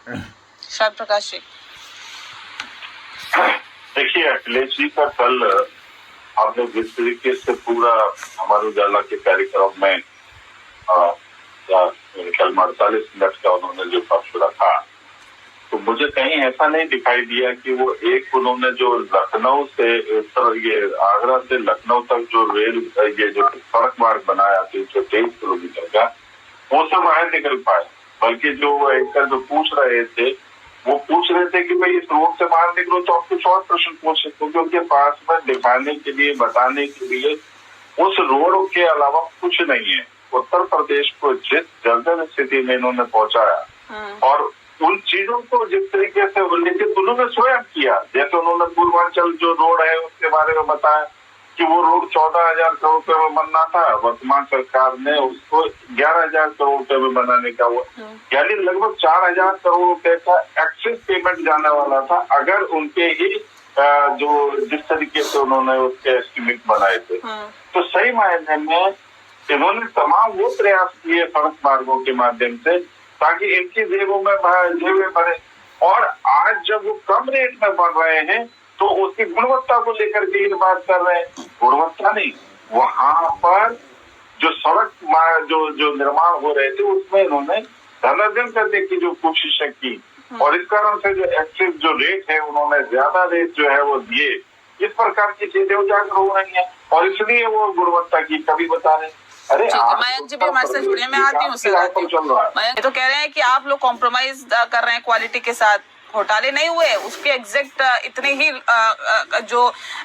श्याम प्रकाश जी, देखिए अखिलेश जी का कल आपने जिस तरीके से पूरा हमारे उजाला के कार्यक्रम में कल 48 मिनट का उन्होंने जो पक्ष रखा, तो मुझे कहीं ऐसा नहीं दिखाई दिया कि वो एक उन्होंने जो लखनऊ से ये आगरा से लखनऊ तक जो रेल ये जो सड़क मार्ग बनाया 323 किलोमीटर का, वो से बाहर निकल पाए। बल्कि जो एंकर जो पूछ रहे थे वो पूछ रहे थे कि भाई इस रोड से बाहर निकलो तो आप कुछ और प्रश्न पूछ सकते, क्योंकि उनके पास में दिखाने के लिए बताने के लिए उस रोड के अलावा कुछ नहीं है। उत्तर प्रदेश को जिस जर्जर स्थिति में इन्होंने पहुंचाया और उन चीजों को जिस तरीके से उल्लेखित उन्होंने स्वयं किया, जैसे उन्होंने पूर्वांचल जो रोड है उसके बारे में बताया कि वो रोड 14,000 करोड़ रुपए में बनना था, वर्तमान सरकार ने उसको 11,000 करोड़ रुपए में बनाने का हुआ, यानी लगभग 4,000 करोड़ रुपए का एक्सेस पेमेंट जाने वाला था अगर उनके ही जो जिस तरीके से उन्होंने उसके एस्टिमेट बनाए थे। तो सही मायने में इन्होंने तमाम वो प्रयास किए सड़क मार्गों के माध्यम से ताकि इनकी जेबों में जेबें भरे, और आज जब वो कम रेट में बन रहे हैं तो उसकी गुणवत्ता को लेकर के ये बात कर रहे हैं। गुणवत्ता नहीं, वहां पर जो सड़क जो निर्माण हो रहे थे उसमें इन्होंने धनार्जन करने की जो कोशिशें की, और इस कारण से जो एक्सेस जो रेट है उन्होंने ज्यादा रेट जो है वो दिए। इस प्रकार की चीजें उजागर हो रही है और इसलिए वो गुणवत्ता की कभी बता रहे हैं। अरे मयंक जी भी हमारे साथ जुड़े, मैं आती हूँ सर, मयंक तो कह रहे हैं कि आप लोग कॉम्प्रोमाइज कर रहे हैं क्वालिटी के साथ, घोटाले नहीं हुए, उसके एग्जैक्ट इतने ही जो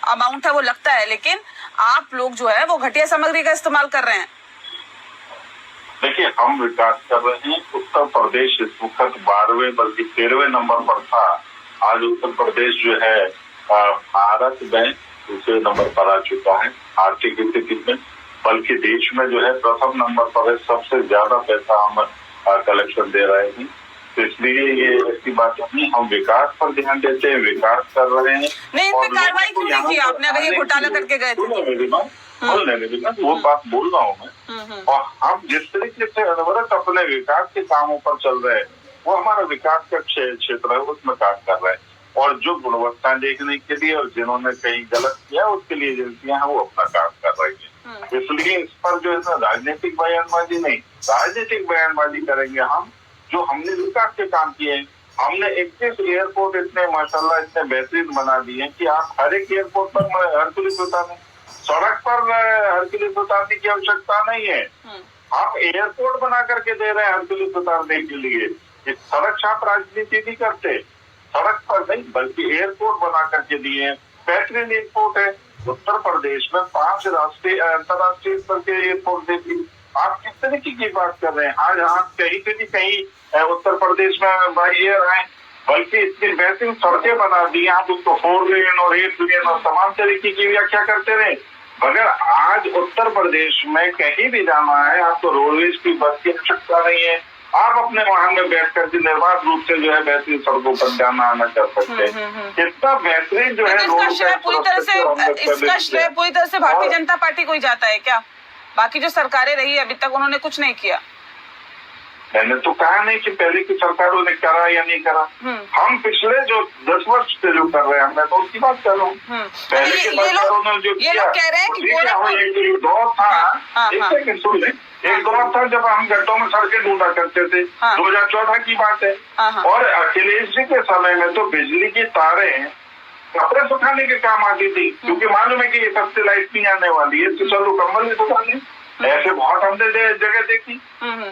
अमाउंट है वो लगता है, लेकिन आप लोग जो है वो घटिया सामग्री का इस्तेमाल कर रहे हैं। देखिए हम विकास कर रहे हैं। उत्तर प्रदेश इस वक्त 12वें बल्कि 13वें नंबर पर था। आज उत्तर प्रदेश जो है भारत में दूसरे नंबर पर आ चुका है आर्थिक स्थिति में, बल्कि देश में जो है प्रथम नंबर पर है। सबसे ज्यादा पैसा हम कलेक्शन दे रहे हैं, तो इसलिए ये ऐसी बात नहीं, हम विकास पर ध्यान देते हैं, विकास कर रहे हैं। नहीं, इन पे कार्रवाई क्यों नहीं की आपने अगर ये घोटाला करके गए थे? वो बात बोल रहा हूँ मैं। और हम जिस तरीके से अनवरत अपने विकास के कामों पर चल रहे हैं, वो हमारा विकास का क्षेत्र है, उसमें काम कर रहे हैं। और जो गुणवत्ता देखने के लिए और जिन्होंने कहीं गलत किया उसके लिए एजेंसियां हैं वो अपना काम कर रही है। इसलिए इस पर जो है राजनीतिक बयानबाजी नहीं, राजनीतिक बयानबाजी करेंगे हम जो हमने विकास के काम किए हैं। हमने 21 एयरपोर्ट इतने माशाल्लाह इतने बेहतरीन बना दिए हैं कि आप हर एक एयरपोर्ट पर हरकुलिस उतारने, सड़क पर हरकुलिस उतारने की आवश्यकता नहीं है। आप एयरपोर्ट बना करके दे रहे हैं हरकुलिस उतारने के लिए। इस सड़क छाप राजनीति नहीं करते, सड़क पर नहीं बल्कि एयरपोर्ट बना करके दिए हैं। बेहतरीन एयरपोर्ट है उत्तर प्रदेश में, 5 राष्ट्रीय अंतर्राष्ट्रीय स्तर के एयरपोर्ट देखिए। आप किस तरीके की बात कर रहे हैं? आज आप कहीं से भी कहीं उत्तर प्रदेश में बाई एयर आए, बल्कि इतनी बेहतरीन सड़कें बना दी, आप उसको 4 लेन और 8 लेन और तमाम तरीके की व्याख्या करते रहे। मगर आज उत्तर प्रदेश में कहीं भी जाना है आपको रोडवेज की बस की आवश्यकता नहीं है, आप अपने वाहन में बैठ कर के निर्बाध रूप से जो है बेहतरीन सड़कों पर जाना आना कर सकते हैं। इतना बेहतरीन जो है इसका श्रेय पूरी तरह से भारतीय जनता पार्टी को ही जाता है क्या? बाकी जो सरकारें रही अभी तक उन्होंने कुछ नहीं किया। मैंने तो कहा नहीं कि पहले की सरकारों ने करा या नहीं करा, हम पिछले जो 10 वर्ष से जो कर रहे हैं मैं तो उसकी बात कर रहा हूँ। पहले की सरकारों ने जो किया, कह रहे हैं कि एक दौर था, एक सेकंड सुन ले, एक दौर था जब हम घंटों में सड़कें ढूंढा करते थे, 2014 की बात है। और अखिलेश जी के समय में तो बिजली की तारें कपड़े सुखाने के काम आती थी, क्योंकि मालूम है कि ये सबसे लाइट नहीं आने वाली है, तो चलो कंबल भी सुखा लें। ऐसे बहुत हमने जगह देखी।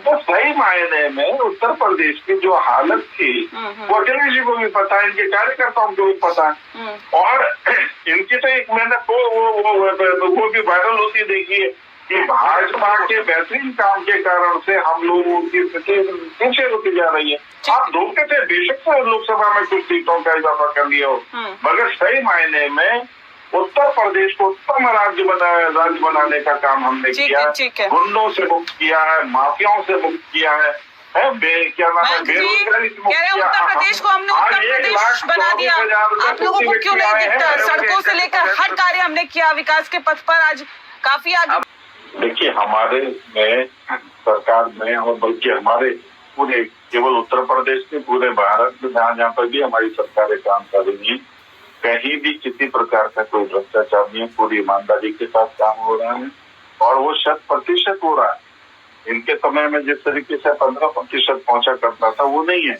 तो सही मायने में उत्तर प्रदेश की जो हालत थी वो अखिलेश जी को भी पता है, इनके कार्यकर्ताओं को भी पता है। और इनकी तो एक मेहनत वो भी वायरल होती देखी है कि भाजपा के बेहतरीन काम के कारण से हम लोगों की स्थिति पीछे होती जा रही है। आप धोखे थे बेशक से लोकसभा में कुछ सीटों का इजाफा कर लिया हो, मगर सही मायने में उत्तर प्रदेश को उत्तम राज्य बनाने का काम हमने किया है। गुंडों से मुक्त किया है, माफियाओं से मुक्त किया है, क्या नाम है, बेरोजगारी से मुक्त किया। उत्तर प्रदेश को हमने उत्तर प्रदेश बना दिया। आप लोगों को क्यों नहीं दिखता? सड़कों से लेकर हर कार्य हमने किया, विकास के पथ पर आज काफी आगे। देखिए हमारे में सरकार में और बल्कि हमारे पूरे केवल उत्तर प्रदेश में, पूरे भारत में जहाँ जहाँ पर भी हमारी सरकारें काम कर रही है, कहीं भी किसी प्रकार का कोई भ्रष्टाचार नहीं है, पूरी ईमानदारी के साथ काम हो रहा है और वो 100% हो रहा है। इनके समय में जिस तरीके से 15% पहुंचा करता था वो नहीं है।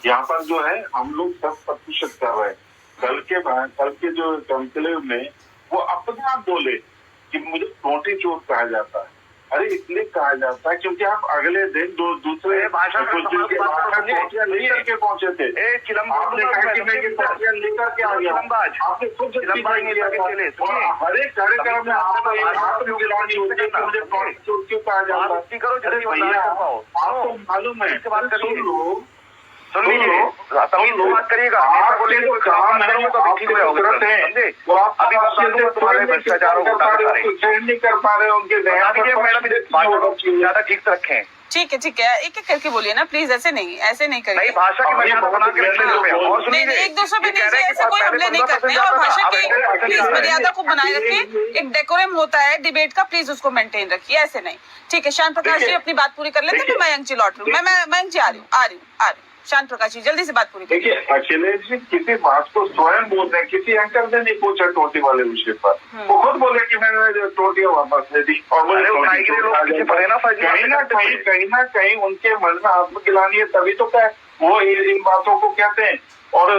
यहाँ पर जो है हम लोग 100% कर रहे हैं। कल के जो कंक्लेव में वो अपने आप बोले कि मुझे टोटी चोर कहा जाता है। अरे इसलिए कहा जाता है क्योंकि आप अगले दिन दूसरे भाषा लेकर पहुंचे थे। आपने कहा कि मैं ये टोटियां लेकर के आ गया, आपने खुद हर एक कार्यक्रम में आपको गिरानी होती है कि मुझे टोटी चोर क्यों कहा जाता है। आपको मालूम है, सुन लीजिए, बात करिएगा। आपके जो काम है वो आप अभी सहन नहीं कर पा रहे, उनके ज्यादा ठीक से रखें। ठीक है, एक एक करके बोलिए ना प्लीज, ऐसे नहीं करिए। भाषा की मर्यादा बना के नहीं, एक दूसरे पे नहीं, ऐसे कोई हमले नहीं करते हैं और भाषा की प्लीज मर्यादा को बनाए रखिए। एक डेकोरम होता है डिबेट का, प्लीज उसको मेंटेन रखिए, ऐसे नहीं। ठीक है, शांत प्रकाश जी अपनी बात पूरी कर लेते हैं, फिर मयंक जी लौट लूँ। मैं मयंक जी आ रही हूँ। शांत प्रकाश जी जल्दी से बात पूरी देखिए, अखिलेश जी किसी बात को स्वयं बोल रहे हैं, किसी एंकर ने नहीं पूछा टोटी वाले विषय पर, वो खुद बोले कि मैंने टोटियां वापस ले दी और कहीं ना कहीं उनके मन में आत्मगिलानी है, तभी तो क्या वो इन बातों को कहते हैं और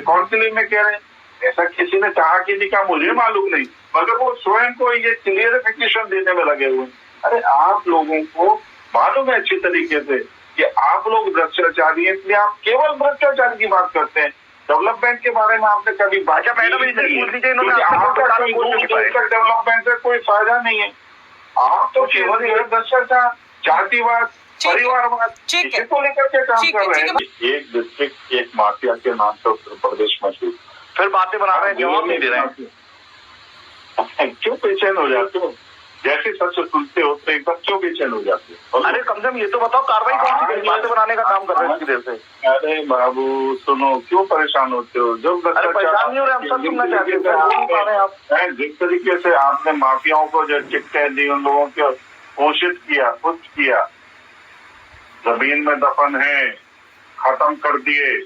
काउंसिलिंग में कह रहे हैं। ऐसा किसी ने कहा कि नहीं कहा मुझे मालूम नहीं, मगर वो स्वयं को ये क्लियरिफिकेशन देने में लगे हुए। अरे आप लोगों को मालूम है अच्छी तरीके से कि आप लोग भ्रष्टाचारी हैं, इसलिए आप केवल भ्रष्टाचार की बात करते हैं। डेवलपमेंट के बारे में आपने कभी बात डेवलपमेंट से कोई फायदा नहीं है। आप तो केवल भ्रष्टाचार, जातिवाद, परिवारवाद को लेकर के काम कर रहे हैं। एक डिस्ट्रिक्ट एक माफिया के नाम से उत्तर प्रदेश में फिर बातें बना रहे हैं, जवाब नहीं दे रहे हैं। क्यों बेचैन हो जाते हो? जैसे सच सुनते हो तो एकदम क्यों बेचैन हो जाते हो? अरे कम से कम ये तो बताओ कार्रवाई कौन सी बातें बनाने का काम कर रहे हैं इतनी देर से? अरे बाबू सुनो, क्यों परेशान होते हो? जब परेशान नहीं हो रहे, हम सब सुनना चाहते हैं। जिस तरीके से आपने माफियाओं को जो टिकटें दी, उन लोगों को पोषित किया, कुछ किया, जमीन में दफन है, खत्म कर दिए,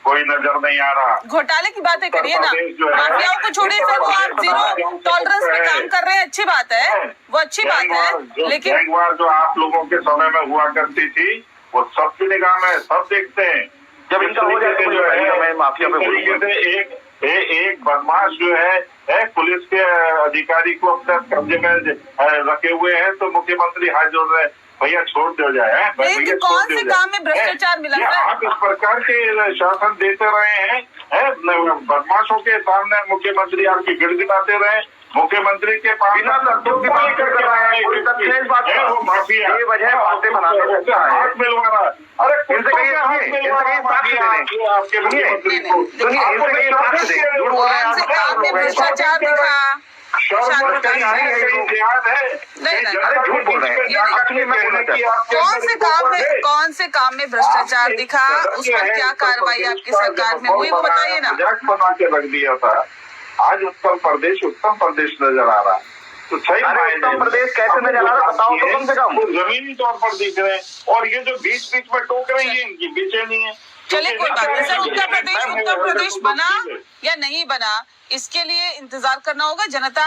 कोई नजर नहीं आ रहा। घोटाले की बातें करिए ना, माफियाओं को छोड़िए सर, वो आप जीरो टॉलरेंस पे काम कर रहे हैं, अच्छी बात है, वो अच्छी बात है। लेकिन एक बार जो आप लोगों के समय में हुआ करती थी वो सबकी निगाह में सब देखते हैं। जब इनका हो जाए जो है माफिया पे एक बदमाश जो है पुलिस के अधिकारी को अपने कब्जे में रखे हुए हैं, तो मुख्यमंत्री हाथ जोड़ रहे हैं, भैया छोड़ दिया जाए। लेकिन कौन से काम में भ्रष्टाचार मिला है? आप इस प्रकार के शासन देते रहे हैं, बदमाशों के सामने मुख्यमंत्री आपकी गिड़गिड़ाते रहे, मुख्यमंत्री के पास बिना तथ्यों की बात कर रहा है, कोई तथ्य इस बात है, वो माफिया ये वजह बातें बनाने लगता है, हाथ मिलवा रहा है। अरे इनसे कहीं साक्ष्य दे दें, आपके मुख्यमंत्री को, सुनिए इनसे कहीं साक्ष्य दे, झूठ बोल रहे हैं आप, काम में भ्रष्टाचार दिखा, कौन से काम में भ्रष्टाचार दिखा, उस पर क्या कार्रवाई आपकी सरकार में हुई, वो बताइए ना। बना के रख दिया था, आज उत्तर प्रदेश नजर आ रहा है। तो सही उत्तर प्रदेश कैसे नजर आ रहा है बताओ तो कम से कम। जमीनी तौर पर दिख रहे हैं, और ये जो बीच बीच में टोक रही है, इनकी बेचैनी है। चलिए कोई बात नहीं सर, उत्तर प्रदेश बना या नहीं बना, इसके लिए इंतजार करना होगा, जनता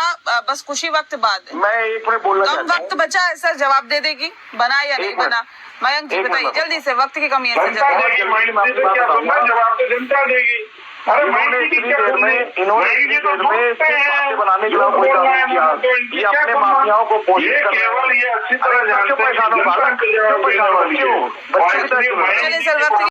बस कुछ ही वक्त बाद, मैं एक मिनट बोलना कम वक्त बचा है सर, जवाब दे देगी बना या नहीं बना। मयंक जी बताइए जल्दी से, वक्त की कमी है सर, जवाब तो जनता देगी। इन्होंने बनाने के लिए कोई काम नहीं किया, ये अपने माफियाओं को पोषित कर केवल ये अच्छी तरह चलिए सर वक्त